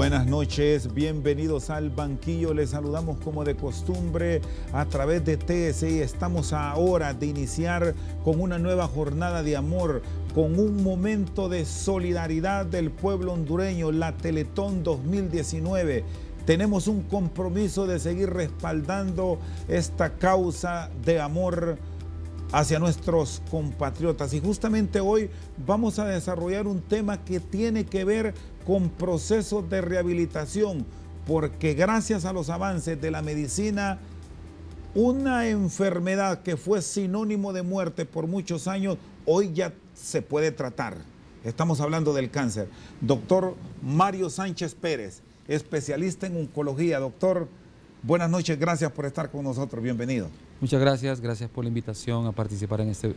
Buenas noches, bienvenidos al banquillo. Les saludamos como de costumbre a través de TSI. Estamos a hora de iniciar con una nueva jornada de amor, con un momento de solidaridad del pueblo hondureño, la Teletón 2019. Tenemos un compromiso de seguir respaldando esta causa de amor hacia nuestros compatriotas. Y justamente hoy vamos a desarrollar un tema que tiene que ver con procesos de rehabilitación, porque gracias a los avances de la medicina, una enfermedad que fue sinónimo de muerte por muchos años, hoy ya se puede tratar. Estamos hablando del cáncer. Doctor Mario Sánchez Pérez, especialista en oncología. Doctor, buenas noches, gracias por estar con nosotros, bienvenido. Muchas gracias, gracias por la invitación a participar en este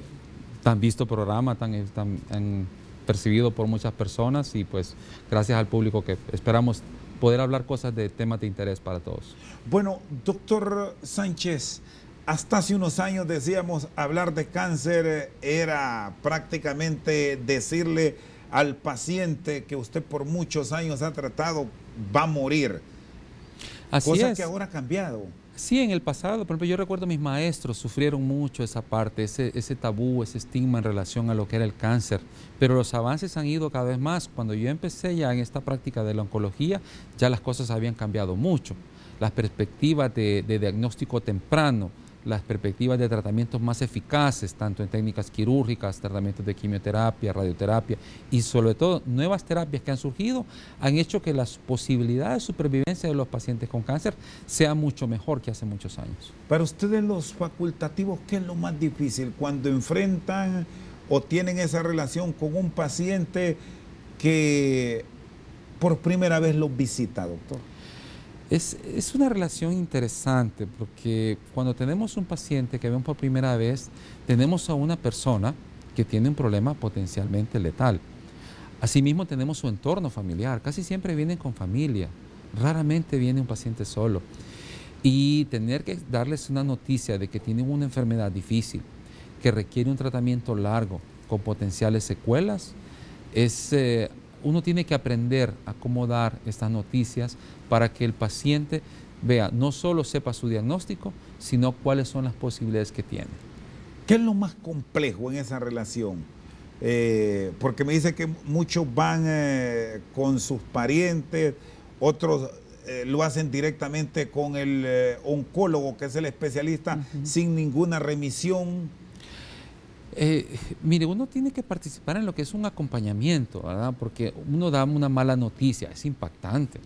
tan visto programa, tan percibido por muchas personas, y pues gracias al público, que esperamos poder hablar cosas de temas de interés para todos. Bueno, doctor Sánchez, hasta hace unos años decíamos hablar de cáncer era prácticamente decirle al paciente que usted por muchos años ha tratado va a morir. Así cosa es. Que ahora ha cambiado. Sí, en el pasado, por ejemplo, yo recuerdo mis maestros sufrieron mucho esa parte, ese tabú, ese estigma en relación a lo que era el cáncer, pero los avances han ido cada vez más. Cuando yo empecé ya en esta práctica de la oncología, ya las cosas habían cambiado mucho. Las perspectivas de diagnóstico temprano, las perspectivas de tratamientos más eficaces, tanto en técnicas quirúrgicas, tratamientos de quimioterapia, radioterapia y sobre todo nuevas terapias que han surgido, han hecho que las posibilidades de supervivencia de los pacientes con cáncer sea mucho mejor que hace muchos años. Para ustedes los facultativos, ¿qué es lo más difícil cuando enfrentan o tienen esa relación con un paciente que por primera vez los visita, doctor? Es una relación interesante, porque cuando tenemos un paciente que ven por primera vez, tenemos a una persona que tiene un problema potencialmente letal. Asimismo tenemos su entorno familiar, casi siempre vienen con familia, raramente viene un paciente solo. Y tener que darles una noticia de que tienen una enfermedad difícil, que requiere un tratamiento largo, con potenciales secuelas, uno tiene que aprender a cómo dar estas noticias para que el paciente vea, no solo sepa su diagnóstico, sino cuáles son las posibilidades que tiene. ¿Qué es lo más complejo en esa relación? Porque me dice que muchos van con sus parientes, otros lo hacen directamente con el oncólogo, que es el especialista, sin ninguna remisión. Mire, uno tiene que participar en lo que es un acompañamiento, ¿verdad? Porque uno da una mala noticia, es impactante.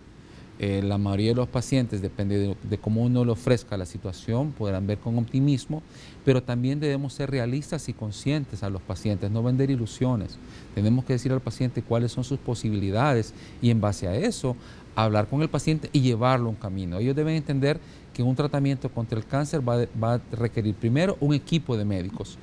La mayoría de los pacientes, depende de cómo uno le ofrezca la situación, podrán ver con optimismo, pero también debemos ser realistas y conscientes a los pacientes, no vender ilusiones. Tenemos que decir al paciente cuáles son sus posibilidades y en base a eso hablar con el paciente y llevarlo a un camino. Ellos deben entender que un tratamiento contra el cáncer va a requerir primero un equipo de médicos.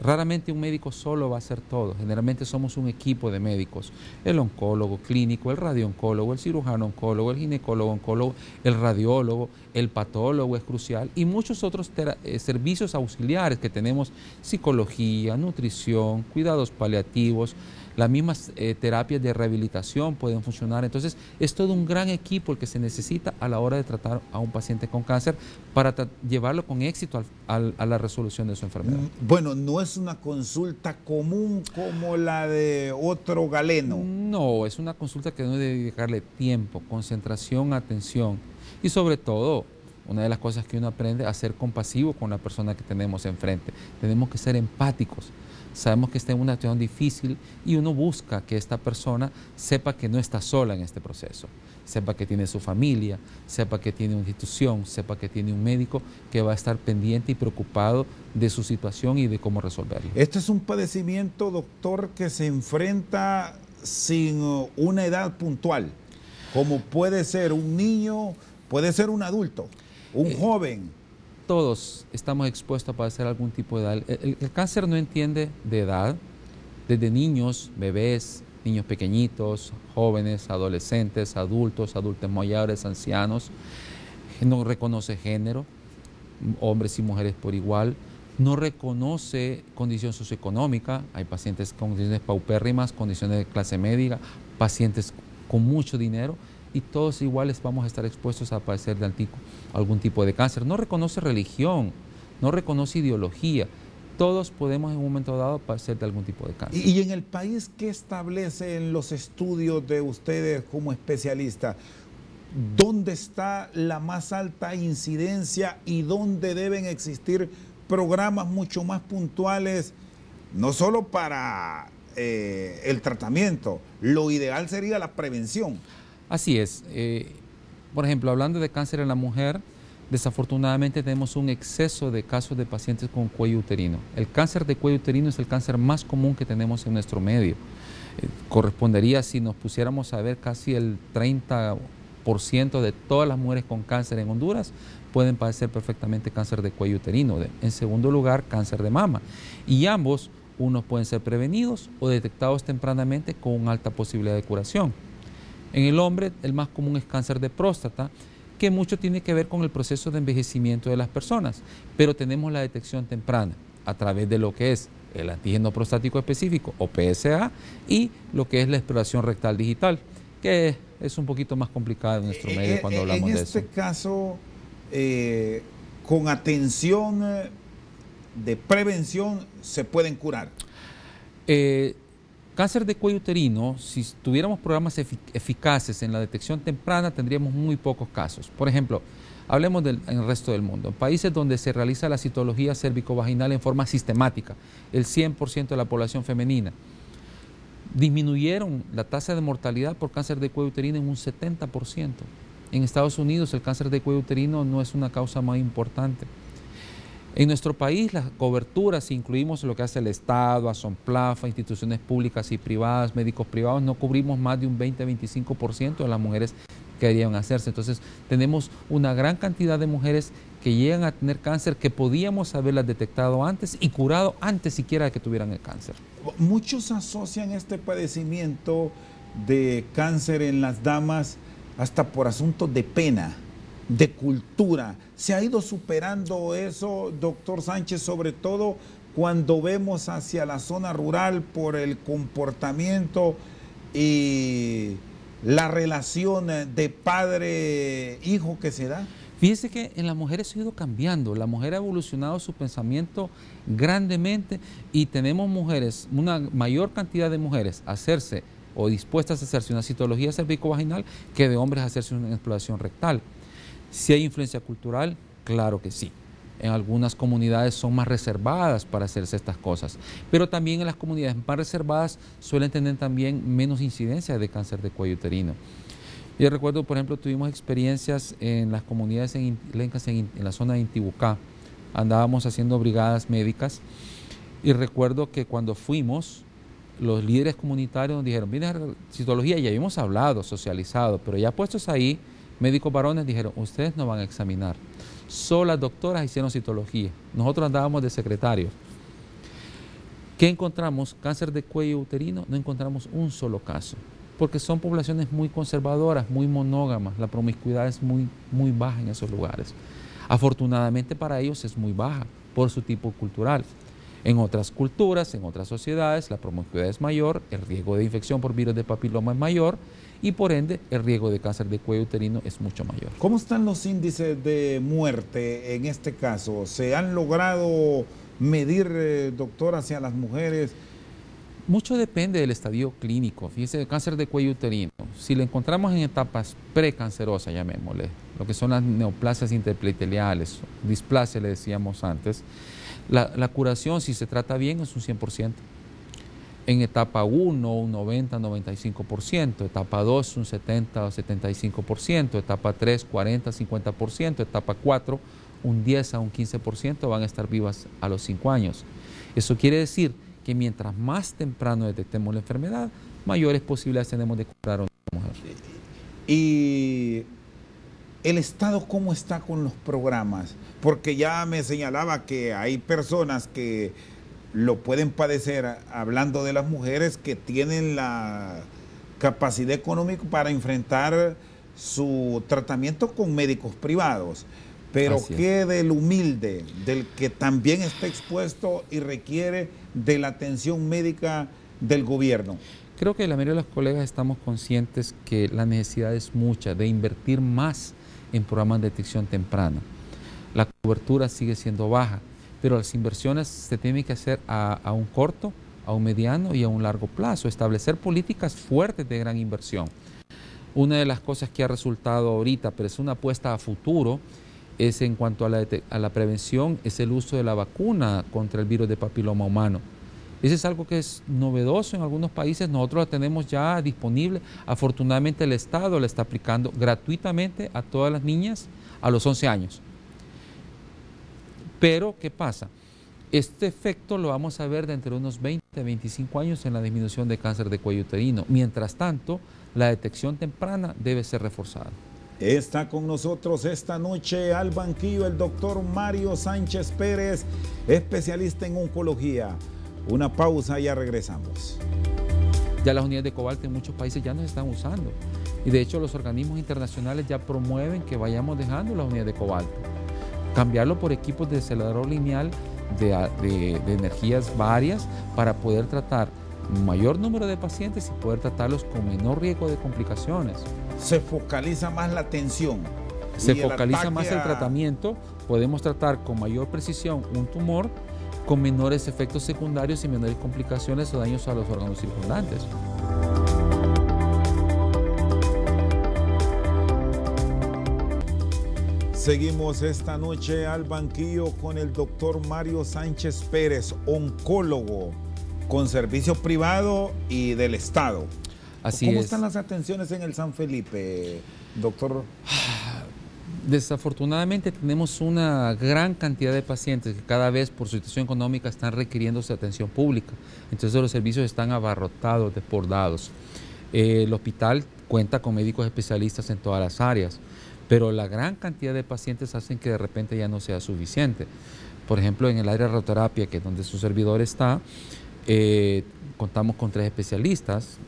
Raramente un médico solo va a hacer todo, generalmente somos un equipo de médicos, el oncólogo clínico, el radiooncólogo, el cirujano oncólogo, el ginecólogo oncólogo, el radiólogo, el patólogo es crucial y muchos otros servicios auxiliares que tenemos, psicología, nutrición, cuidados paliativos, las mismas terapias de rehabilitación pueden funcionar. Entonces es todo un gran equipo el que se necesita a la hora de tratar a un paciente con cáncer para llevarlo con éxito a la resolución de su enfermedad. Bueno, no es una consulta común como la de otro galeno. No, es una consulta que debe dedicarle tiempo, concentración, atención y sobre todo, una de las cosas que uno aprende a ser compasivo con la persona que tenemos enfrente. Tenemos que ser empáticos. Sabemos que está en una situación difícil y uno busca que esta persona sepa que no está sola en este proceso, sepa que tiene su familia, sepa que tiene una institución, sepa que tiene un médico que va a estar pendiente y preocupado de su situación y de cómo resolverlo. Este es un padecimiento, doctor, que se enfrenta sin una edad puntual, como puede ser un niño, puede ser un adulto, un joven. Todos estamos expuestos a padecer algún tipo de edad. El cáncer no entiende de edad, desde niños, bebés, niños pequeñitos, jóvenes, adolescentes, adultos mayores, ancianos. No reconoce género, hombres y mujeres por igual. No reconoce condición socioeconómica. Hay pacientes con condiciones paupérrimas, condiciones de clase media, pacientes con mucho dinero. y todos iguales vamos a estar expuestos a padecer de algún tipo de cáncer. No reconoce religión, no reconoce ideología. Todos podemos en un momento dado padecer de algún tipo de cáncer. ¿Y en el país qué establecen los estudios de ustedes como especialistas? ¿Dónde está la más alta incidencia y dónde deben existir programas mucho más puntuales, no solo para el tratamiento? Lo ideal sería la prevención. Así es. Por ejemplo, hablando de cáncer en la mujer, desafortunadamente tenemos un exceso de casos de pacientes con cuello uterino. El cáncer de cuello uterino es el cáncer más común que tenemos en nuestro medio. Correspondería, si nos pusiéramos a ver, casi el 30% de todas las mujeres con cáncer en Honduras pueden padecer perfectamente cáncer de cuello uterino. En segundo lugar, cáncer de mama. Y ambos, unos pueden ser prevenidos o detectados tempranamente con una alta posibilidad de curación. En el hombre, el más común es cáncer de próstata, que mucho tiene que ver con el proceso de envejecimiento de las personas, pero tenemos la detección temprana a través de lo que es el antígeno prostático específico o PSA y lo que es la exploración rectal digital, que es un poquito más complicada en nuestro medio cuando hablamos de eso. En este caso, con atención de prevención, ¿se pueden curar? Cáncer de cuello uterino, si tuviéramos programas eficaces en la detección temprana, tendríamos muy pocos casos. Por ejemplo, hablemos en el resto del mundo. En países donde se realiza la citología cérvico-vaginal en forma sistemática, el 100% de la población femenina, disminuyeron la tasa de mortalidad por cáncer de cuello uterino en un 70%. En Estados Unidos el cáncer de cuello uterino no es una causa más importante. En nuestro país las coberturas, si incluimos lo que hace el Estado, Asomplafa, instituciones públicas y privadas, médicos privados, no cubrimos más de un 20-25% de las mujeres que deberían hacerse. Entonces tenemos una gran cantidad de mujeres que llegan a tener cáncer que podíamos haberlas detectado antes y curado antes siquiera de que tuvieran el cáncer. Muchos asocian este padecimiento de cáncer en las damas hasta por asuntos de pena, de cultura. ¿Se ha ido superando eso, doctor Sánchez, sobre todo cuando vemos hacia la zona rural por el comportamiento y la relación de padre-hijo que se da? Fíjese que en las mujeres ha ido cambiando, la mujer ha evolucionado su pensamiento grandemente y tenemos mujeres, una mayor cantidad de mujeres a hacerse o dispuestas a hacerse una citología cervicovaginal que de hombres a hacerse una exploración rectal. Si hay influencia cultural, claro que sí. En algunas comunidades son más reservadas para hacerse estas cosas, pero también en las comunidades más reservadas suelen tener también menos incidencia de cáncer de cuello uterino. Yo recuerdo, por ejemplo, tuvimos experiencias en las comunidades lencas en la zona de Intibucá. Andábamos haciendo brigadas médicas y recuerdo que cuando fuimos, los líderes comunitarios nos dijeron, viene citología, ya habíamos hablado, socializado, pero ya puestos ahí, médicos varones dijeron, ustedes no van a examinar. Solo las doctoras hicieron citología. Nosotros andábamos de secretarios. ¿Qué encontramos? Cáncer de cuello uterino, no encontramos un solo caso, porque son poblaciones muy conservadoras, muy monógamas. La promiscuidad es muy baja en esos lugares. Afortunadamente para ellos es muy baja por su tipo cultural. En otras culturas, en otras sociedades, la promiscuidad es mayor, el riesgo de infección por virus de papiloma es mayor y por ende el riesgo de cáncer de cuello uterino es mucho mayor. ¿Cómo están los índices de muerte en este caso? ¿Se han logrado medir, doctor, hacia las mujeres? Mucho depende del estadio clínico. Fíjese, el cáncer de cuello uterino, si lo encontramos en etapas precancerosas, llamémosle, lo que son las neoplasias interepiteliales, displasia le decíamos antes, la curación, si se trata bien, es un 100%. En etapa 1, un 90-95%, etapa 2, un 70-75%, etapa 3, 40-50%, etapa 4, un 10 a un 15% van a estar vivas a los 5 años. Eso quiere decir que mientras más temprano detectemos la enfermedad, mayores posibilidades tenemos de curar a una mujer. ¿Y el Estado cómo está con los programas? Porque ya me señalaba que hay personas que lo pueden padecer, hablando de las mujeres, que tienen la capacidad económica para enfrentar su tratamiento con médicos privados. Pero ¿qué del humilde, del que también está expuesto y requiere de la atención médica del gobierno? Creo que la mayoría de los colegas estamos conscientes que la necesidad es mucha de invertir más en programas de detección temprana. La cobertura sigue siendo baja, pero las inversiones se tienen que hacer a un corto, a un mediano y a un largo plazo, establecer políticas fuertes de gran inversión. Una de las cosas que ha resultado ahorita, pero es una apuesta a futuro, es en cuanto a la prevención, es el uso de la vacuna contra el virus de papiloma humano. Ese es algo que es novedoso en algunos países, nosotros la tenemos ya disponible. Afortunadamente el Estado la está aplicando gratuitamente a todas las niñas a los 11 años. Pero, ¿qué pasa? Este efecto lo vamos a ver dentro de unos 20 a 25 años en la disminución de cáncer de cuello uterino. Mientras tanto, la detección temprana debe ser reforzada. Está con nosotros esta noche al banquillo el doctor Mario Sánchez Pérez, especialista en oncología. Una pausa y ya regresamos. Ya las unidades de cobalto en muchos países ya no se están usando. Y de hecho los organismos internacionales ya promueven que vayamos dejando las unidades de cobalto. Cambiarlo por equipos de acelerador lineal de energías varias para poder tratar un mayor número de pacientes y poder tratarlos con menor riesgo de complicaciones. Se focaliza más la atención. Se focaliza más el tratamiento. Podemos tratar con mayor precisión un tumor con menores efectos secundarios y menores complicaciones o daños a los órganos circundantes. Seguimos esta noche al banquillo con el doctor Mario Sánchez Pérez, oncólogo con servicio privado y del Estado. ¿Cómo están las atenciones en el San Felipe, doctor? Desafortunadamente tenemos una gran cantidad de pacientes que cada vez por su situación económica están requiriendo su atención pública. Entonces los servicios están abarrotados, desbordados. El hospital cuenta con médicos especialistas en todas las áreas, pero la gran cantidad de pacientes hacen que de repente ya no sea suficiente. Por ejemplo, en el área de radioterapia, que es donde su servidor está, contamos con 3 especialistas,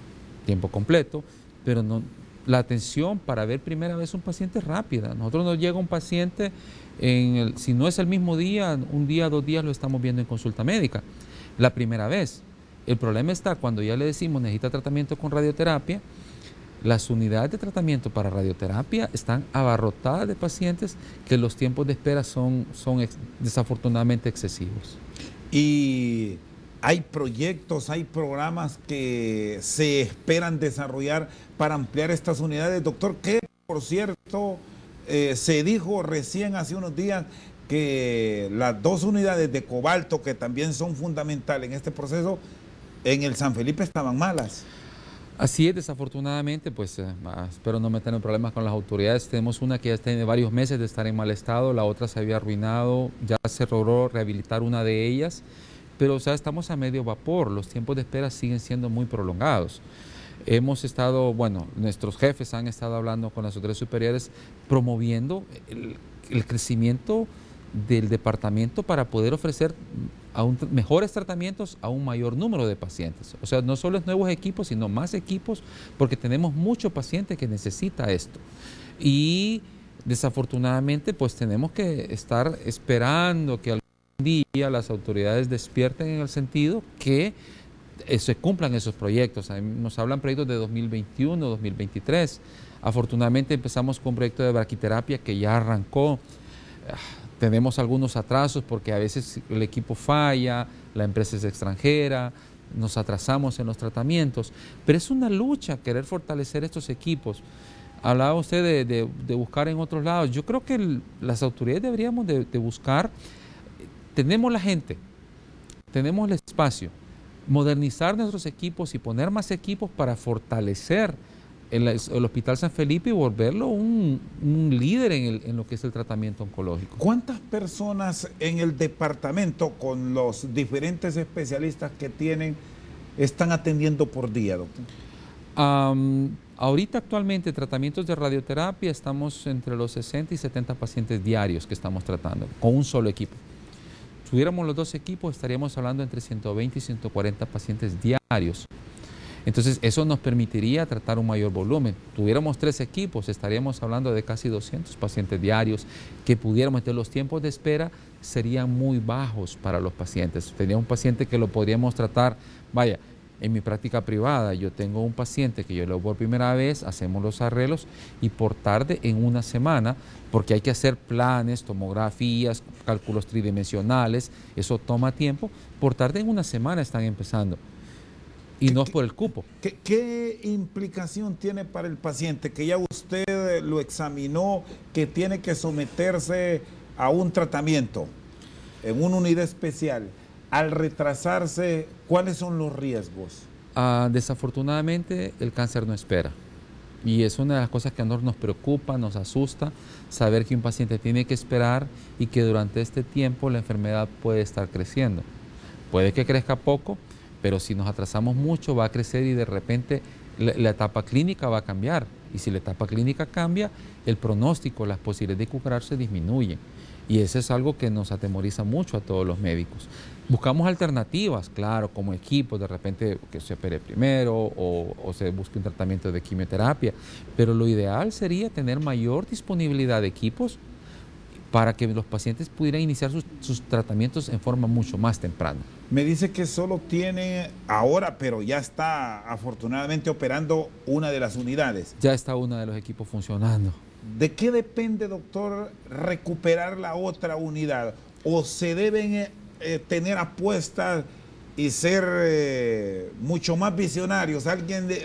tiempo completo, pero no, la atención para ver primera vez un paciente es rápida. Nosotros nos llega un paciente, si no es el mismo día, un día, 2 días lo estamos viendo en consulta médica, la primera vez. El problema está cuando ya le decimos necesita tratamiento con radioterapia. Las unidades de tratamiento para radioterapia están abarrotadas de pacientes que los tiempos de espera son desafortunadamente excesivos. Y hay proyectos, hay programas que se esperan desarrollar para ampliar estas unidades, doctor, que por cierto se dijo recién hace unos días que las 2 unidades de cobalto que también son fundamentales en este proceso en el San Felipe estaban malas. Así es, desafortunadamente, pues espero no meter en problemas con las autoridades. Tenemos una que ya tiene varios meses de estar en mal estado, la otra se había arruinado, ya se logró rehabilitar una de ellas, pero o sea, estamos a medio vapor, los tiempos de espera siguen siendo muy prolongados. Hemos estado, bueno, nuestros jefes han estado hablando con las autoridades superiores promoviendo el crecimiento del departamento para poder ofrecer mejores tratamientos a un mayor número de pacientes. O sea, no solo es nuevos equipos, sino más equipos, porque tenemos muchos pacientes que necesitan esto. Y desafortunadamente, pues tenemos que estar esperando que algún día las autoridades despierten en el sentido que se cumplan esos proyectos. Nos hablan proyectos de 2021, 2023. Afortunadamente empezamos con un proyecto de braquiterapia que ya arrancó. Tenemos algunos atrasos porque a veces el equipo falla, la empresa es extranjera, nos atrasamos en los tratamientos, pero es una lucha querer fortalecer estos equipos. Hablaba usted de buscar en otros lados. Yo creo que las autoridades deberíamos de buscar, tenemos la gente, tenemos el espacio, modernizar nuestros equipos y poner más equipos para fortalecer el Hospital San Felipe y volverlo un líder en lo que es el tratamiento oncológico. ¿Cuántas personas en el departamento, con los diferentes especialistas que tienen, están atendiendo por día, doctor? Ahorita actualmente tratamientos de radioterapia estamos entre los 60 y 70 pacientes diarios que estamos tratando con un solo equipo. Si tuviéramos los 2 equipos estaríamos hablando entre 120 y 140 pacientes diarios. Entonces eso nos permitiría tratar un mayor volumen. Tuviéramos 3 equipos, estaríamos hablando de casi 200 pacientes diarios que pudiéramos, los tiempos de espera serían muy bajos para los pacientes. Tenía un paciente que lo podríamos tratar, vaya, En mi práctica privada yo tengo un paciente que yo lo veo por primera vez, hacemos los arreglos y por tarde en una semana, porque hay que hacer planes, tomografías, cálculos tridimensionales, eso toma tiempo, por tarde en una semana están empezando. Y no es por el cupo. ¿Qué implicación tiene para el paciente que ya usted lo examinó, que tiene que someterse a un tratamiento en una unidad especial? Al retrasarse, ¿cuáles son los riesgos? Desafortunadamente, el cáncer no espera. Y es una de las cosas que a nosotros nos preocupa, nos asusta, saber que un paciente tiene que esperar y que durante este tiempo la enfermedad puede estar creciendo. Puede que crezca poco, pero si nos atrasamos mucho va a crecer y de repente la etapa clínica va a cambiar. Y si la etapa clínica cambia, el pronóstico, las posibilidades de curarse disminuyen. Y eso es algo que nos atemoriza mucho a todos los médicos. Buscamos alternativas, claro, como equipo, de repente que se opere primero o se busque un tratamiento de quimioterapia, pero lo ideal sería tener mayor disponibilidad de equipos para que los pacientes pudieran iniciar sus tratamientos en forma mucho más temprana. Me dice que solo tiene ahora, pero ya está afortunadamente operando una de las unidades. Ya está uno de los equipos funcionando. ¿De qué depende, doctor, recuperar la otra unidad? ¿O se deben tener apuestas y ser mucho más visionarios?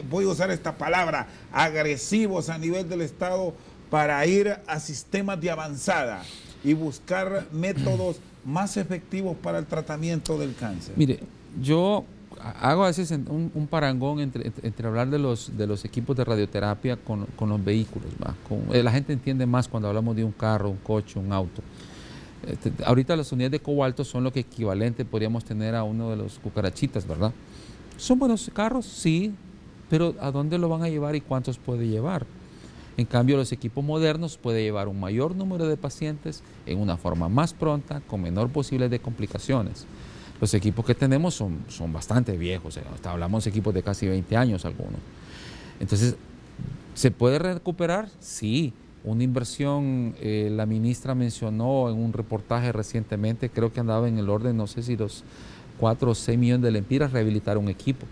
Voy a usar esta palabra, agresivos a nivel del Estado para ir a sistemas de avanzada y buscar métodos más efectivos para el tratamiento del cáncer? Mire, yo hago a veces un parangón entre hablar de los equipos de radioterapia con los vehículos. La gente entiende más cuando hablamos de un carro, un coche, un auto. Ahorita las unidades de cobalto son lo que equivalente podríamos tener a uno de los cucarachitas, ¿verdad? ¿Son buenos carros? Sí, pero ¿a dónde lo van a llevar y cuántos puede llevar? En cambio, los equipos modernos pueden llevar un mayor número de pacientes en una forma más pronta, con menor posibilidad de complicaciones. Los equipos que tenemos son bastante viejos, hablamos de equipos de casi 20 años algunos. Entonces, ¿se puede recuperar? Sí. Una inversión, la ministra mencionó en un reportaje recientemente, creo que andaba en el orden, no sé si los 4 o 6 millones de lempiras rehabilitar un equipo.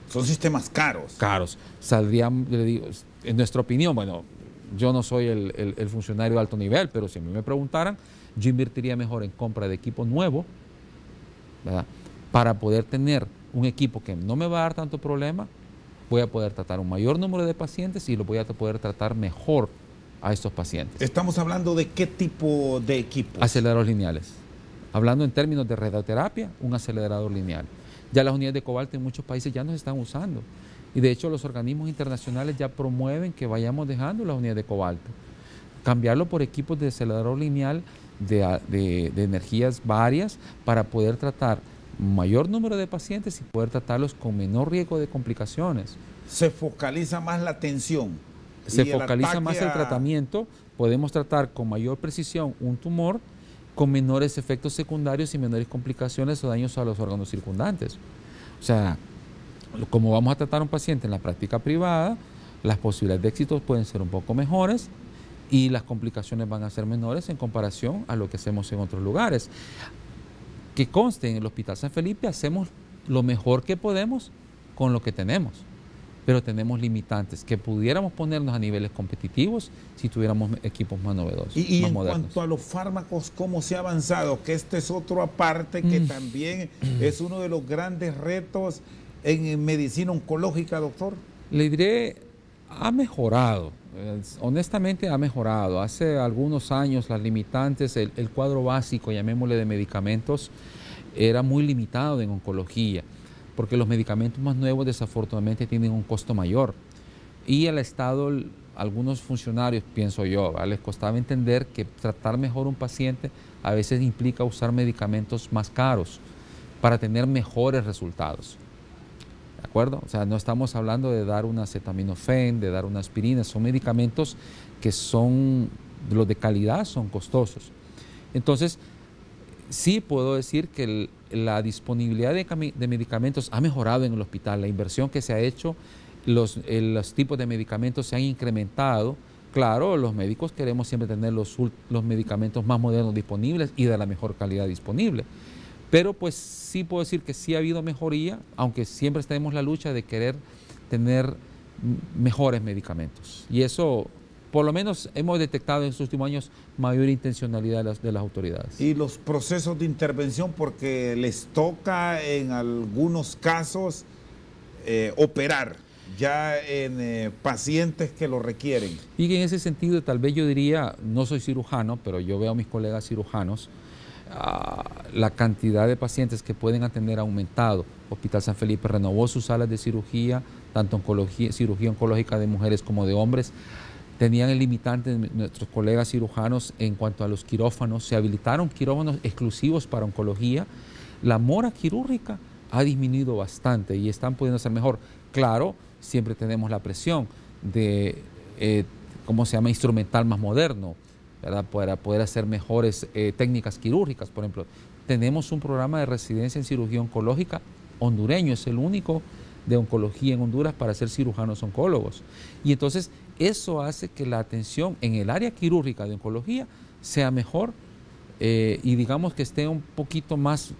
Son sistemas caros. Caros. Saldrían, le digo, en nuestra opinión, bueno, yo no soy el funcionario de alto nivel, pero si a mí me preguntaran, yo invertiría mejor en compra de equipo nuevo, ¿verdad? Para poder tener un equipo que no me va a dar tanto problema, voy a poder tratar un mayor número de pacientes y lo voy a poder tratar mejor a estos pacientes. ¿Estamos hablando de qué tipo de equipos? Aceleradores lineales. Hablando en términos de radioterapia, un acelerador lineal. Ya las unidades de cobalto en muchos países ya no se están usando. Y de hecho los organismos internacionales ya promueven que vayamos dejando las unidades de cobalto. Cambiarlo por equipos de acelerador lineal de energías varias para poder tratar mayor número de pacientes y poder tratarlos con menor riesgo de complicaciones. Se focaliza más la atención. Se focaliza más el tratamiento, podemos tratar con mayor precisión un tumor con menores efectos secundarios y menores complicaciones o daños a los órganos circundantes. O sea, como vamos a tratar a un paciente en la práctica privada, las posibilidades de éxito pueden ser un poco mejores y las complicaciones van a ser menores en comparación a lo que hacemos en otros lugares. Que conste, en el Hospital San Felipe hacemos lo mejor que podemos con lo que tenemos, pero tenemos limitantes que pudiéramos ponernos a niveles competitivos si tuviéramos equipos más novedosos, y más en modernos. Cuanto a los fármacos, ¿cómo se ha avanzado? Que este es otro aparte que también es uno de los grandes retos en medicina oncológica, doctor. Le diré, ha mejorado, honestamente ha mejorado. Hace algunos años las limitantes, el cuadro básico, llamémosle, de medicamentos, era muy limitado en oncología, porque los medicamentos más nuevos desafortunadamente tienen un costo mayor. Y al Estado, algunos funcionarios, pienso yo, les costaba entender que tratar mejor a un paciente a veces implica usar medicamentos más caros para tener mejores resultados. ¿De acuerdo? O sea, no estamos hablando de dar un acetaminofén, de dar una aspirina, son medicamentos que son, los de calidad son costosos. Entonces, sí puedo decir que la disponibilidad de medicamentos ha mejorado en el hospital, la inversión que se ha hecho, los tipos de medicamentos se han incrementado. Claro, los médicos queremos siempre tener los medicamentos más modernos disponibles y de la mejor calidad disponible. Pero pues sí puedo decir que sí ha habido mejoría, aunque siempre tenemos la lucha de querer tener mejores medicamentos. Y eso, por lo menos, hemos detectado en estos últimos años mayor intencionalidad de las autoridades. Y los procesos de intervención, porque les toca en algunos casos operar ya en pacientes que lo requieren. Y en ese sentido, tal vez yo diría, no soy cirujano, pero yo veo a mis colegas cirujanos, la cantidad de pacientes que pueden atender ha aumentado. Hospital San Felipe renovó sus salas de cirugía, tanto cirugía oncológica de mujeres como de hombres. Tenían el limitante de nuestros colegas cirujanos en cuanto a los quirófanos. Se habilitaron quirófanos exclusivos para oncología. La mora quirúrgica ha disminuido bastante y están pudiendo ser mejor. Claro, siempre tenemos la presión de, ¿cómo se llama?, instrumental más moderno, ¿verdad?, para poder hacer mejores técnicas quirúrgicas. Por ejemplo, tenemos un programa de residencia en cirugía oncológica hondureño, es el único de oncología en Honduras para ser cirujanos oncólogos. Y entonces eso hace que la atención en el área quirúrgica de oncología sea mejor y digamos que esté un poquito más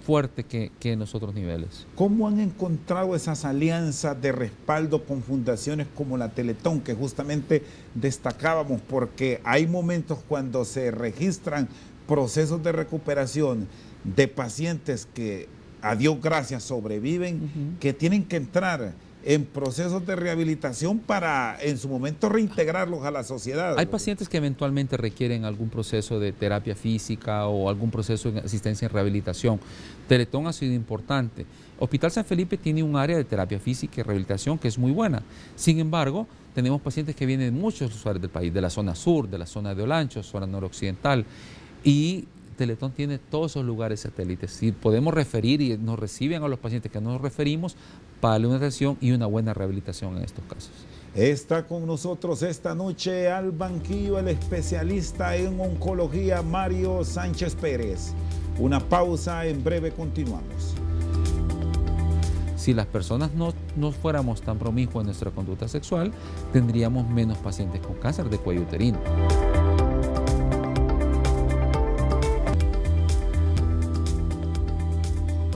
fuerte que en los otros niveles. ¿Cómo han encontrado esas alianzas de respaldo con fundaciones como la Teletón, que justamente destacábamos? Porque hay momentos cuando se registran procesos de recuperación de pacientes que, a Dios gracias, sobreviven, que tienen que entrar en procesos de rehabilitación para en su momento reintegrarlos a la sociedad. Hay pacientes que eventualmente requieren algún proceso de terapia física o algún proceso de asistencia en rehabilitación. Teletón ha sido importante. Hospital San Felipe tiene un área de terapia física y rehabilitación que es muy buena. Sin embargo, tenemos pacientes que vienen de muchos lugares del país, de la zona sur, de la zona de Olancho, zona noroccidental, y Teletón tiene todos esos lugares satélites. Si podemos referir y nos reciben a los pacientes que nos referimos para darle una atención y una buena rehabilitación en estos casos. Está con nosotros esta noche al banquillo el especialista en oncología Mario Sánchez Pérez. Una pausa, en breve continuamos. Si las personas no fuéramos tan promiscuas en nuestra conducta sexual, tendríamos menos pacientes con cáncer de cuello uterino.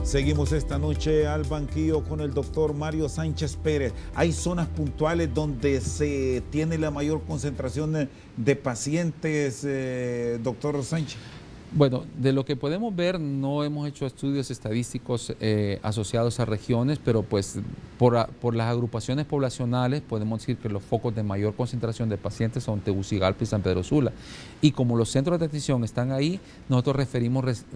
Seguimos esta noche al banquillo con el doctor Mario Sánchez Pérez. ¿Hay zonas puntuales donde se tiene la mayor concentración de pacientes, doctor Sánchez? Bueno, de lo que podemos ver, no hemos hecho estudios estadísticos asociados a regiones, pero pues por las agrupaciones poblacionales podemos decir que los focos de mayor concentración de pacientes son Tegucigalpa y San Pedro Sula. Y como los centros de atención están ahí, nosotros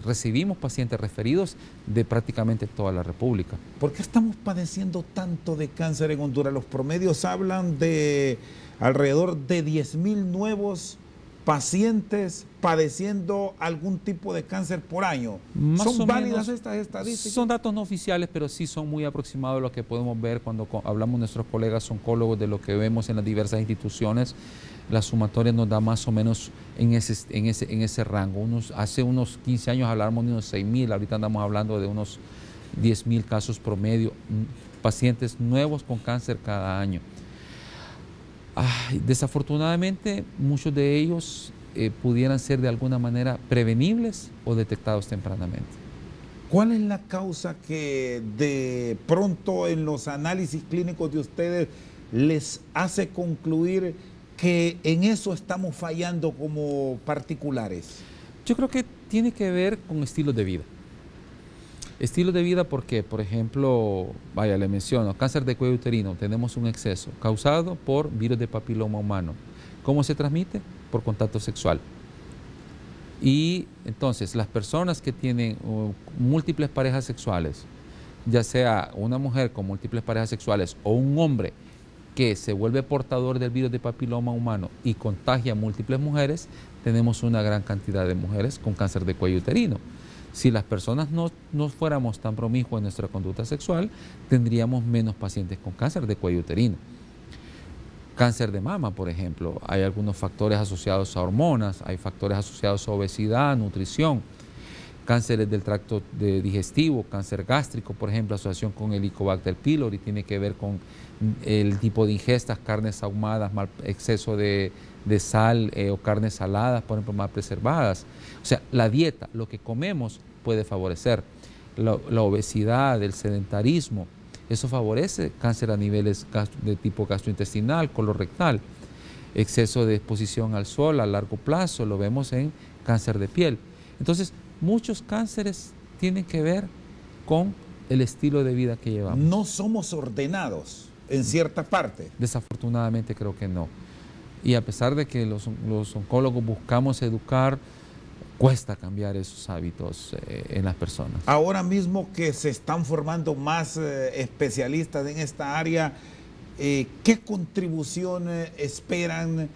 recibimos pacientes referidos de prácticamente toda la República. ¿Por qué estamos padeciendo tanto de cáncer en Honduras? Los promedios hablan de alrededor de 10,000 nuevos pacientes padeciendo algún tipo de cáncer por año. ¿Son válidas estas estadísticas? Son datos no oficiales, pero sí son muy aproximados a lo que podemos ver cuando hablamos nuestros colegas oncólogos de lo que vemos en las diversas instituciones. La sumatoria nos da más o menos en ese rango. Hace unos 15 años hablábamos de unos 6,000, ahorita andamos hablando de unos 10,000 casos promedio, pacientes nuevos con cáncer cada año. Desafortunadamente, muchos de ellos pudieran ser de alguna manera prevenibles o detectados tempranamente. ¿Cuál es la causa que de pronto en los análisis clínicos de ustedes les hace concluir que en eso estamos fallando como particulares? Yo creo que tiene que ver con estilos de vida. Estilo de vida porque, por ejemplo, le menciono, cáncer de cuello uterino, tenemos un exceso causado por virus de papiloma humano. ¿Cómo se transmite? Por contacto sexual. Y entonces, las personas que tienen múltiples parejas sexuales, ya sea una mujer con múltiples parejas sexuales o un hombre que se vuelve portador del virus de papiloma humano y contagia a múltiples mujeres, tenemos una gran cantidad de mujeres con cáncer de cuello uterino. Si las personas no fuéramos tan promiscuas en nuestra conducta sexual, tendríamos menos pacientes con cáncer de cuello uterino. Cáncer de mama, por ejemplo, hay algunos factores asociados a hormonas, hay factores asociados a obesidad, nutrición, cánceres del tracto digestivo, cáncer gástrico, por ejemplo, asociación con Helicobacter pylori, tiene que ver con el tipo de ingestas, carnes ahumadas, exceso de sal o carnes saladas, por ejemplo, mal preservadas. O sea, la dieta, lo que comemos, puede favorecer. La obesidad, el sedentarismo, eso favorece cáncer a niveles de tipo gastrointestinal, colorectal. Exceso de exposición al sol a largo plazo, lo vemos en cáncer de piel. Entonces, muchos cánceres tienen que ver con el estilo de vida que llevamos. No somos ordenados en cierta parte. Desafortunadamente creo que no. Y a pesar de que los oncólogos buscamos educar, cuesta cambiar esos hábitos en las personas. Ahora mismo que se están formando más especialistas en esta área, ¿qué contribución esperan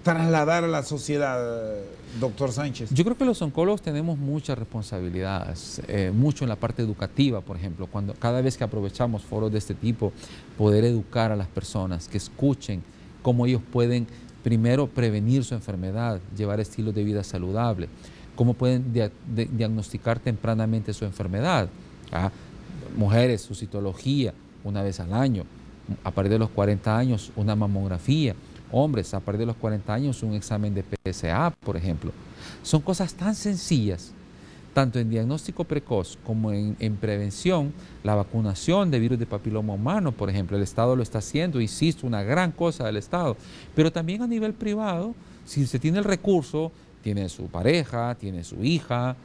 trasladar a la sociedad, doctor Sánchez? Yo creo que los oncólogos tenemos muchas responsabilidades, mucho en la parte educativa, por ejemplo, cada vez que aprovechamos foros de este tipo, poder educar a las personas, que escuchen cómo ellos pueden primero prevenir su enfermedad, llevar estilos de vida saludable, cómo pueden diagnosticar tempranamente su enfermedad. Mujeres, su citología una vez al año, a partir de los 40 años una mamografía, hombres a partir de los 40 años un examen de PSA, por ejemplo. Son cosas tan sencillas, tanto en diagnóstico precoz como en prevención. La vacunación de virus de papiloma humano, por ejemplo, el Estado lo está haciendo, insisto, una gran cosa del Estado, pero también a nivel privado, si se tiene el recurso, tiene su pareja, tiene su hija,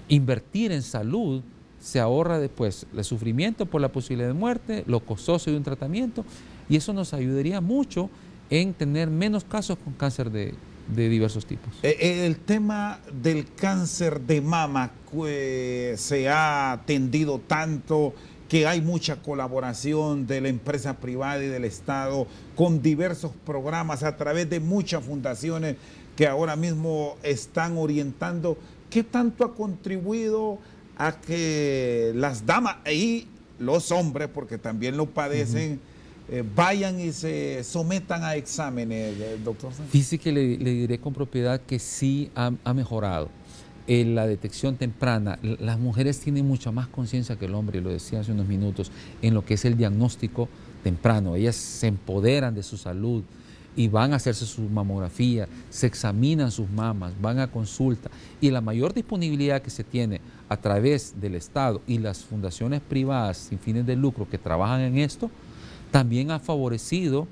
invertir en salud, se ahorra después el sufrimiento por la posibilidad de muerte, lo costoso de un tratamiento, y eso nos ayudaría mucho en tener menos casos con cáncer de diversos tipos. El tema del cáncer de mama se ha atendido tanto que hay mucha colaboración de la empresa privada y del Estado con diversos programas a través de muchas fundaciones que ahora mismo están orientando. ¿Qué tanto ha contribuido a que las damas y los hombres, porque también lo padecen, vayan y se sometan a exámenes, doctor? Fíjese que le diré con propiedad que sí ha mejorado la detección temprana. Las mujeres tienen mucha más conciencia que el hombre, lo decía hace unos minutos, en lo que es el diagnóstico temprano. Ellas se empoderan de su salud y van a hacerse su mamografía, se examinan sus mamas, van a consulta, y la mayor disponibilidad que se tiene a través del Estado y las fundaciones privadas sin fines de lucro que trabajan en esto, también ha favorecido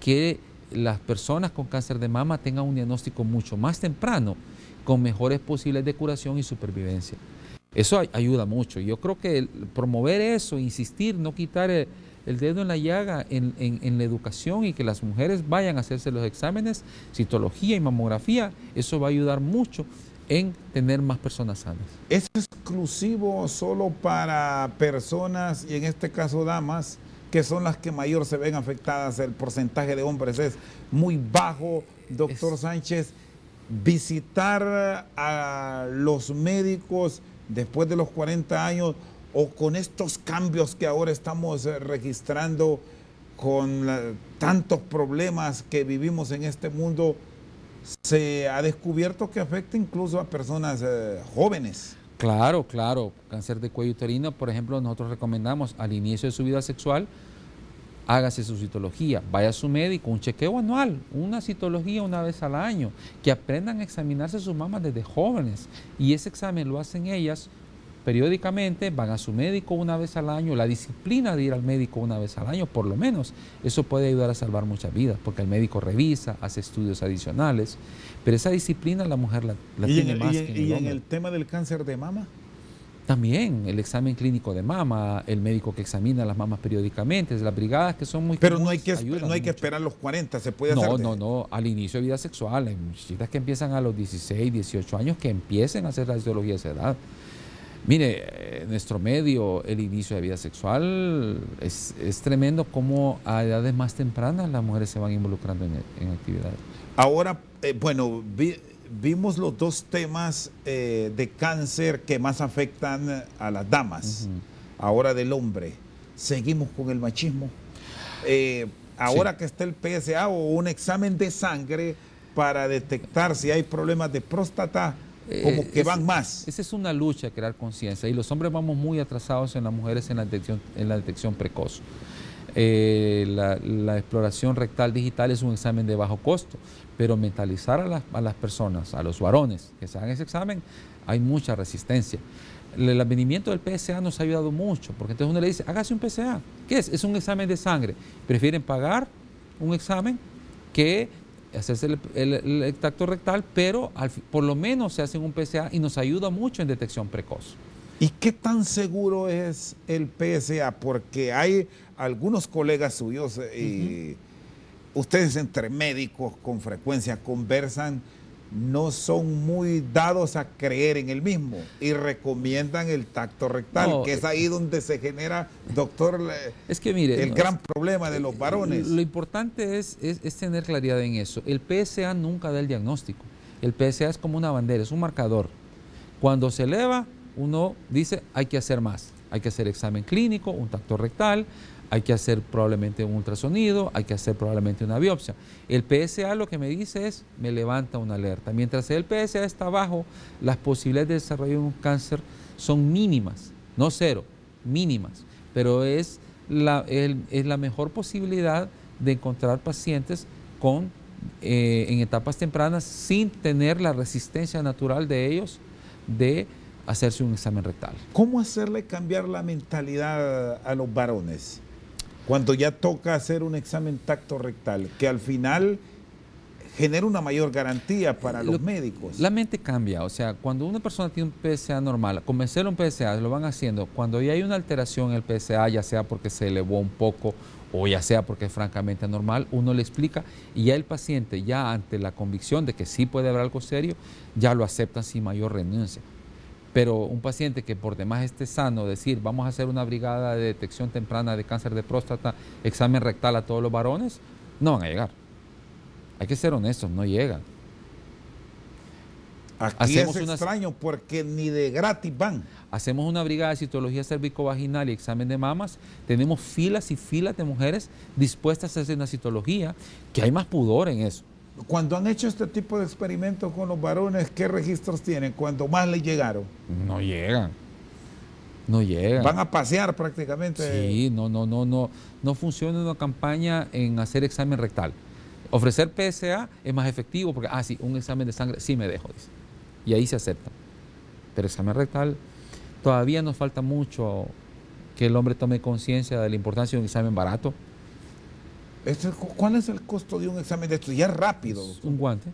que las personas con cáncer de mama tengan un diagnóstico mucho más temprano, con mejores posibilidades de curación y supervivencia. Eso ayuda mucho. Yo creo que promover eso, insistir, no quitar el dedo en la llaga en la educación, y que las mujeres vayan a hacerse los exámenes, citología y mamografía, eso va a ayudar mucho en tener más personas sanas. ¿Es exclusivo solo para personas, y en este caso damas, que son las que mayor se ven afectadas? El porcentaje de hombres es muy bajo, doctor Sánchez. Visitar a los médicos después de los 40 años, o con estos cambios que ahora estamos registrando, con tantos problemas que vivimos en este mundo, se ha descubierto que afecta incluso a personas jóvenes. Claro, claro. Cáncer de cuello uterino, por ejemplo, nosotros recomendamos al inicio de su vida sexual, hágase su citología, vaya a su médico, un chequeo anual, una citología una vez al año, que aprendan a examinarse sus mamas desde jóvenes, y ese examen lo hacen ellas periódicamente, van a su médico una vez al año, la disciplina de ir al médico una vez al año, por lo menos, eso puede ayudar a salvar muchas vidas, porque el médico revisa, hace estudios adicionales, pero esa disciplina la mujer la tiene más que el hombre. ¿Y en el tema del cáncer de mama? También el examen clínico de mama, el médico que examina las mamas periódicamente, las brigadas que son muy Pero comunes, no hay que esperar los 40, se puede hacer. No, al inicio de vida sexual, hay chicas que empiezan a los 16, 18 años, que empiecen a hacer la citología a esa edad. Mire, en nuestro medio, el inicio de vida sexual es tremendo cómo a edades más tempranas las mujeres se van involucrando en actividades. Ahora, bueno, vimos los dos temas de cáncer que más afectan a las damas. Ahora del hombre. Seguimos con el machismo. Ahora que está el PSA o un examen de sangre para detectar si hay problemas de próstata, como que van más. Esa es una lucha, crear conciencia, y los hombres vamos muy atrasados en las mujeres en la detección precoz. La exploración rectal digital es un examen de bajo costo, pero mentalizar a las personas, a los varones que se hagan ese examen, hay mucha resistencia. El advenimiento del PSA nos ha ayudado mucho, porque entonces uno le dice, hágase un PSA. ¿Qué es? Es un examen de sangre. Prefieren pagar un examen que hacerse el tacto rectal, pero por lo menos se hacen un PSA y nos ayuda mucho en detección precoz. ¿Y qué tan seguro es el PSA? Porque hay algunos colegas suyos y ustedes entre médicos con frecuencia conversan, no son muy dados a creer en el mismo y recomiendan el tacto rectal, que es ahí donde se genera, doctor, es que mire, el gran problema de los varones. Lo importante es tener claridad en eso. El PSA nunca da el diagnóstico. El PSA es como una bandera, es un marcador. Cuando se eleva, uno dice hay que hacer más. Hay que hacer examen clínico, un tacto rectal, hay que hacer probablemente un ultrasonido, hay que hacer probablemente una biopsia. El PSA lo que me dice es, me levanta una alerta. Mientras el PSA está bajo, las posibilidades de desarrollar un cáncer son mínimas, no cero, mínimas. Pero es la mejor posibilidad de encontrar pacientes en etapas tempranas sin tener la resistencia natural de ellos de hacerse un examen rectal. ¿Cómo hacerle cambiar la mentalidad a los varones cuando ya toca hacer un examen tacto rectal, que al final genera una mayor garantía para los médicos? La mente cambia, o sea, cuando una persona tiene un PSA normal, convencerlo un PSA, lo van haciendo, cuando ya hay una alteración en el PSA, ya sea porque se elevó un poco o ya sea porque es francamente anormal, uno le explica y ya el paciente, ya ante la convicción de que sí puede haber algo serio, ya lo acepta sin mayor renuncia. Pero un paciente que por demás esté sano, decir, vamos a hacer una brigada de detección temprana de cáncer de próstata, examen rectal a todos los varones, no van a llegar. Hay que ser honestos, no llegan. Aquí es extraño porque ni de gratis van. Hacemos una brigada de citología cervicovaginal y examen de mamas, tenemos filas y filas de mujeres dispuestas a hacer una citología, que hay más pudor en eso. Cuando han hecho este tipo de experimentos con los varones, ¿qué registros tienen? Cuando más les llegaron. No llegan. No llegan. Van a pasear prácticamente. Sí, no funciona una campaña en hacer examen rectal. Ofrecer PSA es más efectivo porque, sí, un examen de sangre sí me dejo, dice. Y ahí se acepta. Pero examen rectal, todavía nos falta mucho que el hombre tome conciencia de la importancia de un examen barato. ¿Cuál es el costo de un examen de esto? Ya es rápido. Un guante.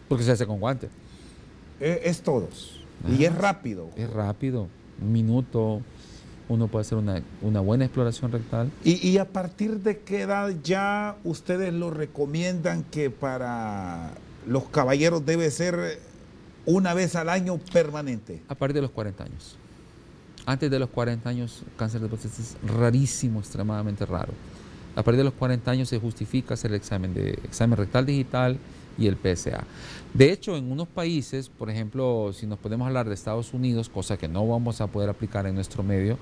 Porque se hace con guante. Es todos. Y es rápido. Es rápido. Un minuto. Uno puede hacer una buena exploración rectal. ¿Y a partir de qué edad ya ustedes lo recomiendan que para los caballeros debe ser una vez al año permanente? A partir de los 40 años. Antes de los 40 años, cáncer de próstata es rarísimo, extremadamente raro. A partir de los 40 años se justifica hacer el examen rectal digital y el PSA. De hecho, en unos países, por ejemplo, si nos podemos hablar de Estados Unidos, cosa que no vamos a poder aplicar en nuestro medio,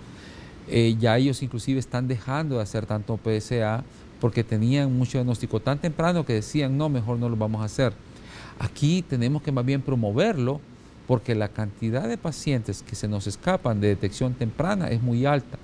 ya ellos inclusive están dejando de hacer tanto PSA porque tenían mucho diagnóstico tan temprano que decían, no, mejor no lo vamos a hacer. Aquí tenemos que más bien promoverlo porque la cantidad de pacientes que se nos escapan de detección temprana es muy alta.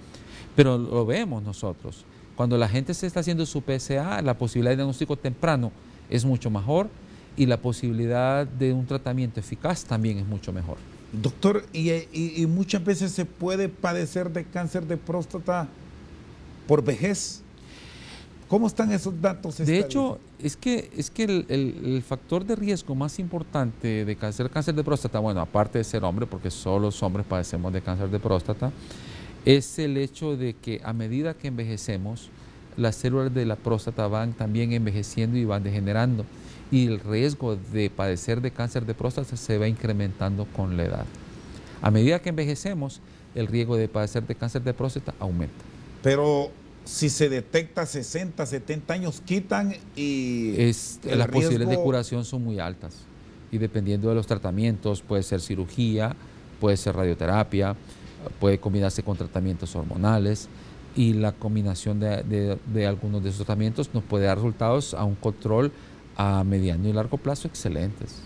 Pero lo vemos nosotros. Cuando la gente se está haciendo su PSA, la posibilidad de diagnóstico temprano es mucho mejor y la posibilidad de un tratamiento eficaz también es mucho mejor. Doctor, y muchas veces se puede padecer de cáncer de próstata por vejez. ¿Cómo están esos datos? De hecho, es que el factor de riesgo más importante de cáncer de próstata, bueno, aparte de ser hombre, porque solo los hombres padecemos de cáncer de próstata, es el hecho de que a medida que envejecemos, las células de la próstata van también envejeciendo y van degenerando. Y el riesgo de padecer de cáncer de próstata se va incrementando con la edad. A medida que envejecemos, el riesgo de padecer de cáncer de próstata aumenta. Pero si se detecta 60, 70 años, quitan y las posibilidades de curación son muy altas. Y dependiendo de los tratamientos, puede ser cirugía, puede ser radioterapia, puede combinarse con tratamientos hormonales. Y la combinación de algunos de esos tratamientos nos puede dar resultados a un control a mediano y largo plazo excelentes.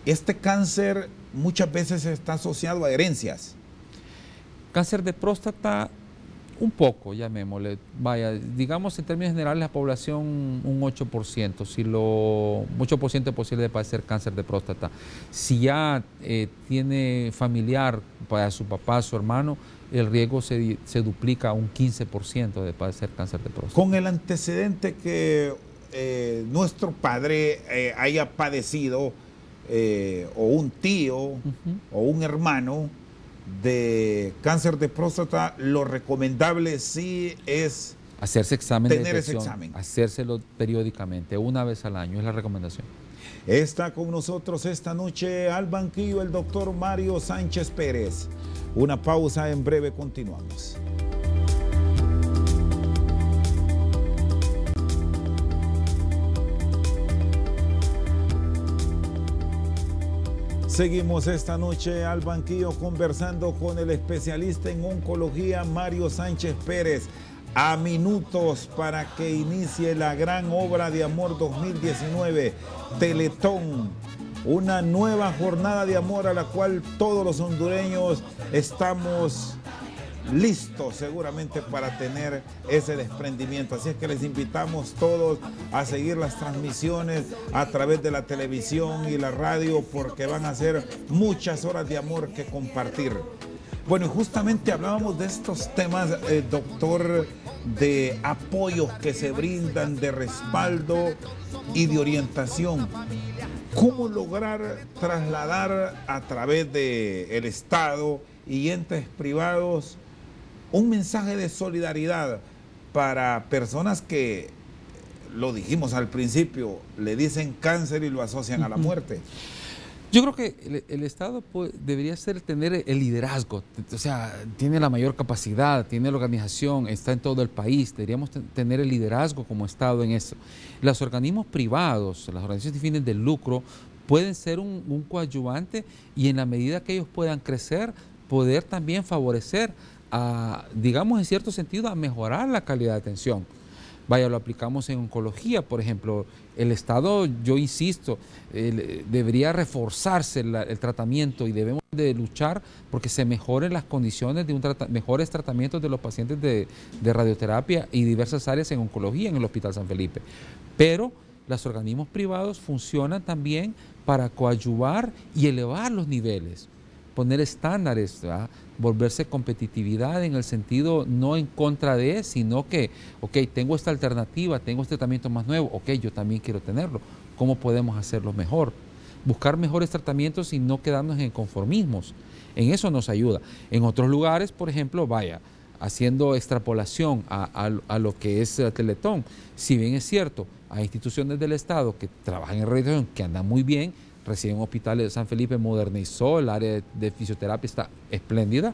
Este cáncer muchas veces está asociado a herencias. Cáncer de próstata Un poco, llamémosle, vaya, digamos en términos generales la población un 8%, si lo 8% es posible de padecer cáncer de próstata. Si ya tiene familiar para su papá, su hermano, el riesgo se duplica a un 15% de padecer cáncer de próstata. Con el antecedente que nuestro padre haya padecido, o un tío, o un hermano, de cáncer de próstata, lo recomendable sí es hacerse examen tener de detección, ese examen. Hacérselo periódicamente, una vez al año, es la recomendación. Está con nosotros esta noche al banquillo el doctor Mario Sánchez Pérez. Una pausa, en breve continuamos. Seguimos esta noche al banquillo conversando con el especialista en oncología Mario Sánchez Pérez, a minutos para que inicie la gran obra de amor 2019, Teletón, una nueva jornada de amor a la cual todos los hondureños estamos listos seguramente para tener ese desprendimiento. Así es que les invitamos todos a seguir las transmisiones a través de la televisión y la radio, porque van a ser muchas horas de amor que compartir. Bueno, y justamente hablábamos de estos temas, doctor, de apoyos que se brindan, de respaldo y de orientación. ¿Cómo lograr trasladar a través del Estado y entes privados un mensaje de solidaridad para personas que, lo dijimos al principio, le dicen cáncer y lo asocian a la muerte? Yo creo que el Estado debería tener el liderazgo, o sea, tiene la mayor capacidad, tiene la organización, está en todo el país, deberíamos tener el liderazgo como Estado en eso. Los organismos privados, las organizaciones sin fines de lucro, pueden ser un coadyuvante, y en la medida que ellos puedan crecer, poder también favorecer digamos en cierto sentido, a mejorar la calidad de atención. Vaya, lo aplicamos en oncología, por ejemplo, el Estado, yo insisto, debería reforzarse el tratamiento, y debemos de luchar porque se mejoren las condiciones de mejores tratamientos de los pacientes de radioterapia y diversas áreas en oncología en el Hospital San Felipe. Pero los organismos privados funcionan también para coadyuvar y elevar los niveles, poner estándares, ¿verdad? Volverse competitividad en el sentido no en contra de, sino que, ok, tengo esta alternativa, tengo este tratamiento más nuevo, ok, yo también quiero tenerlo. ¿Cómo podemos hacerlo mejor? Buscar mejores tratamientos y no quedarnos en conformismos. En eso nos ayuda. En otros lugares, por ejemplo, vaya, haciendo extrapolación a lo que es el Teletón, si bien es cierto, hay instituciones del Estado que trabajan en rehabilitación, que andan muy bien. Recién Hospital de San Felipe modernizó, el área de fisioterapia está espléndida.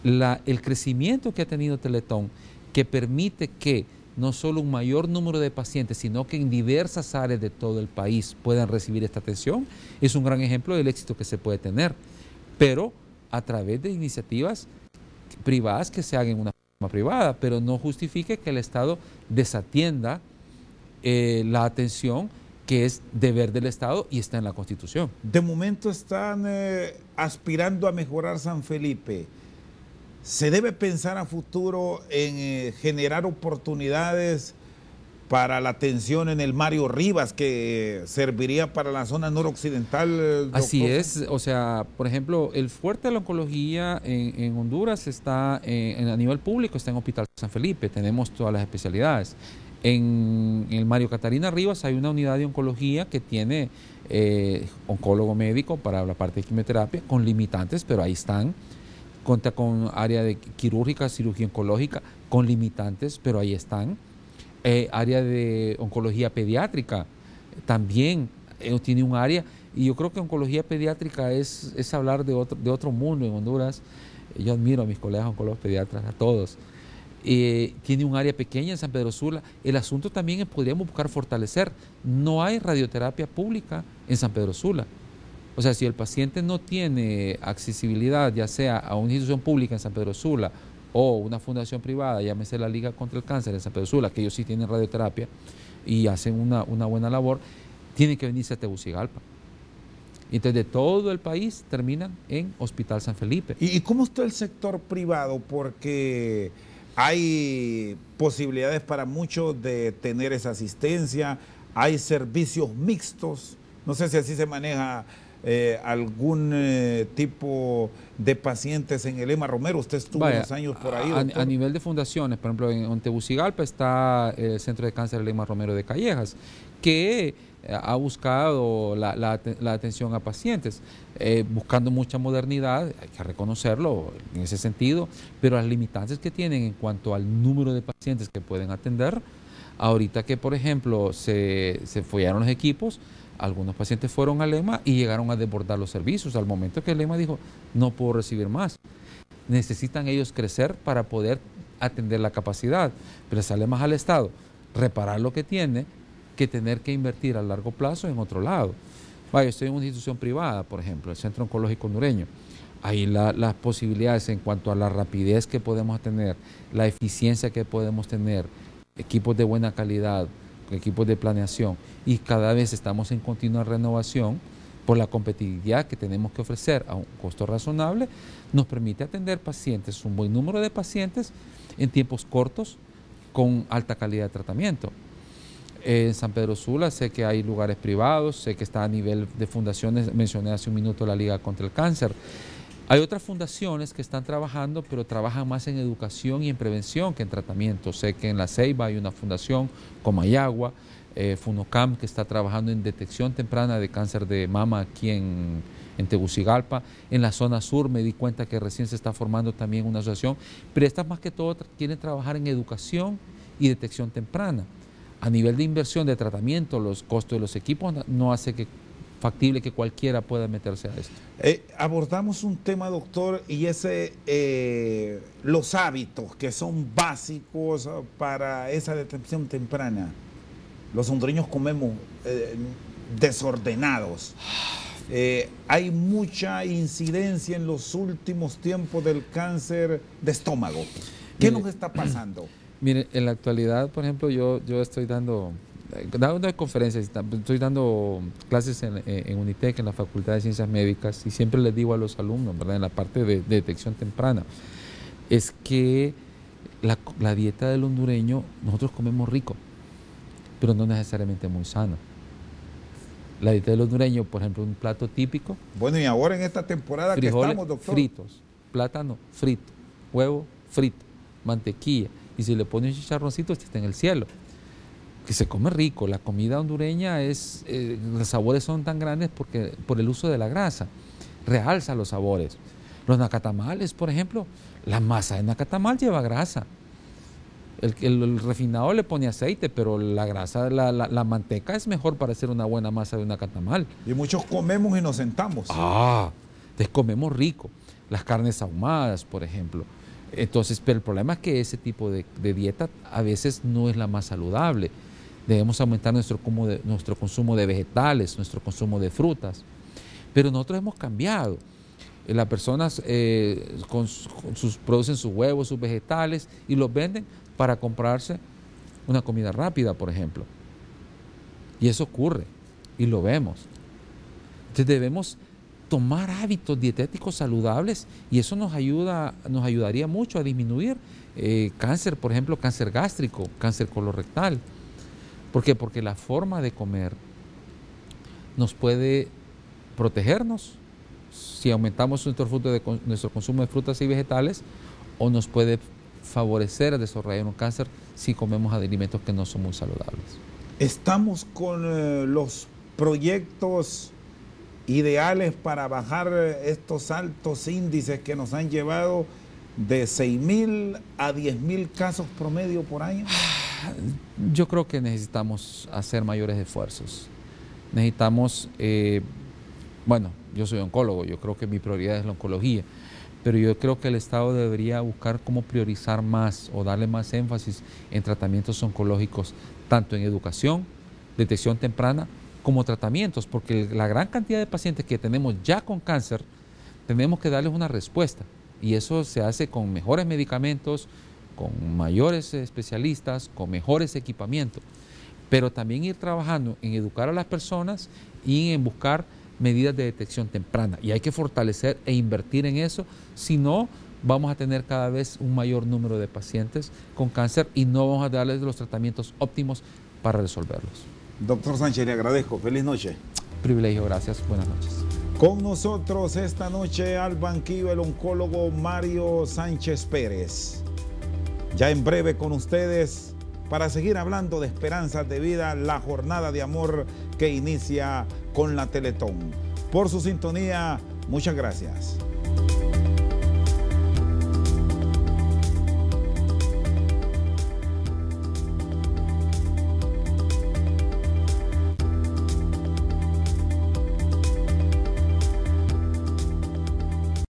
El crecimiento que ha tenido Teletón, que permite que no solo un mayor número de pacientes, sino que en diversas áreas de todo el país puedan recibir esta atención, es un gran ejemplo del éxito que se puede tener, pero a través de iniciativas privadas que se hagan en una forma privada, pero no justifique que el Estado desatienda la atención que es deber del Estado y está en la Constitución. De momento están aspirando a mejorar San Felipe. ¿Se debe pensar a futuro en generar oportunidades para la atención en el Mario Rivas, que serviría para la zona noroccidental, doctor? Así es, o sea, por ejemplo, el fuerte de la oncología en Honduras está a nivel público, está en Hospital San Felipe, tenemos todas las especialidades. En el Mario Catarina Rivas hay una unidad de oncología que tiene oncólogo médico para la parte de quimioterapia, con limitantes, pero ahí están. Cuenta con área de quirúrgica, cirugía oncológica, con limitantes, pero ahí están. Área de oncología pediátrica, también tiene un área, y yo creo que oncología pediátrica es hablar de otro mundo en Honduras. Yo admiro a mis colegas oncólogos pediatras, a todos. Tiene un área pequeña en San Pedro Sula. El asunto también es, podríamos buscar fortalecer. No hay radioterapia pública en San Pedro Sula. O sea, si el paciente no tiene accesibilidad, ya sea a una institución pública en San Pedro Sula o una fundación privada, llámese la Liga contra el Cáncer en San Pedro Sula, que ellos sí tienen radioterapia y hacen una buena labor, tienen que venirse a Tegucigalpa. Entonces, de todo el país terminan en Hospital San Felipe. ¿Y cómo está el sector privado? Porque hay posibilidades para muchos de tener esa asistencia, hay servicios mixtos, no sé si así se maneja algún tipo de pacientes en el EMA Romero. Usted estuvo unos años por ahí, a nivel de fundaciones, por ejemplo, en Tegucigalpa está el Centro de Cáncer del EMA Romero de Callejas, que ha buscado la atención a pacientes, buscando mucha modernidad, hay que reconocerlo en ese sentido, pero las limitantes que tienen en cuanto al número de pacientes que pueden atender, ahorita que, por ejemplo, se follaron los equipos, algunos pacientes fueron al EMA y llegaron a desbordar los servicios, al momento que el EMA dijo, no puedo recibir más. Necesitan ellos crecer para poder atender la capacidad, pero sale más al Estado reparar lo que tiene que tener que invertir a largo plazo en otro lado. Vaya, estoy en una institución privada, por ejemplo, el Centro Oncológico Hondureño. Ahí las posibilidades en cuanto a la rapidez que podemos tener, la eficiencia que podemos tener, equipos de buena calidad, equipos de planeación, y cada vez estamos en continua renovación por la competitividad que tenemos que ofrecer a un costo razonable, nos permite atender pacientes, un buen número de pacientes en tiempos cortos con alta calidad de tratamiento. En San Pedro Sula sé que hay lugares privados, sé que está a nivel de fundaciones, mencioné hace un minuto la Liga contra el Cáncer. Hay otras fundaciones que están trabajando, pero trabajan más en educación y en prevención que en tratamiento. Sé que en La Ceiba hay una fundación, Comayagua, Funocam, que está trabajando en detección temprana de cáncer de mama aquí en Tegucigalpa. En la zona sur me di cuenta que recién se está formando también una asociación, pero estas más que todo quieren trabajar en educación y detección temprana. A nivel de inversión de tratamiento, los costos de los equipos no hace que factible que cualquiera pueda meterse a esto. Abordamos un tema, doctor, y ese los hábitos que son básicos para esa detección temprana. Los hondureños comemos desordenados. Hay mucha incidencia en los últimos tiempos del cáncer de estómago. ¿Qué nos está pasando? Mire, en la actualidad, por ejemplo, yo estoy dando conferencias, estoy dando clases en Unitec, en la Facultad de Ciencias Médicas, y siempre les digo a los alumnos, ¿verdad?, en la parte de detección temprana, es que la dieta del hondureño, nosotros comemos rico, pero no necesariamente muy sano. La dieta del hondureño, por ejemplo, un plato típico. Bueno, y ahora en esta temporada que estamos, doctor. Fritos, plátano frito, huevo frito, mantequilla, y si le pone un chicharroncito, está en el cielo. Que se come rico. La comida hondureña los sabores son tan grandes por el uso de la grasa, realza los sabores. Los nacatamales, por ejemplo, la masa de nacatamal lleva grasa. El refinado le pone aceite, pero la grasa, la manteca es mejor para hacer una buena masa de nacatamal. Y muchos comemos y nos sentamos. Entonces comemos rico. Las carnes ahumadas, por ejemplo. Entonces, pero el problema es que ese tipo de dieta a veces no es la más saludable. Debemos aumentar nuestro consumo de vegetales, nuestro consumo de frutas. Pero nosotros hemos cambiado. Las personas producen sus huevos, sus vegetales y los venden para comprarse una comida rápida, por ejemplo. Y eso ocurre y lo vemos. Entonces debemos tomar hábitos dietéticos saludables y eso nos ayudaría mucho a disminuir cáncer, por ejemplo, cáncer gástrico, cáncer colorectal. ¿Por qué? Porque la forma de comer nos puede protegernos si aumentamos nuestro consumo de frutas y vegetales, o nos puede favorecer a desarrollar un cáncer si comemos alimentos que no son muy saludables. Estamos con los proyectos ideales para bajar estos altos índices que nos han llevado de 6.000 a 10.000 casos promedio por año. Yo creo que necesitamos hacer mayores esfuerzos. Necesitamos, bueno, yo soy oncólogo, yo creo que mi prioridad es la oncología, pero yo creo que el Estado debería buscar cómo priorizar más o darle más énfasis en tratamientos oncológicos, tanto en educación, detección temprana, como tratamientos, porque la gran cantidad de pacientes que tenemos ya con cáncer, tenemos que darles una respuesta, y eso se hace con mejores medicamentos, con mayores especialistas, con mejores equipamientos, pero también ir trabajando en educar a las personas y en buscar medidas de detección temprana, y hay que fortalecer e invertir en eso, si no vamos a tener cada vez un mayor número de pacientes con cáncer y no vamos a darles los tratamientos óptimos para resolverlos. Doctor Sánchez, le agradezco. Feliz noche. Privilegio, gracias. Buenas noches. Con nosotros esta noche al banquillo el oncólogo Mario Sánchez Pérez. Ya en breve con ustedes para seguir hablando de esperanzas de vida, la jornada de amor que inicia con la Teletón. Por su sintonía, muchas gracias.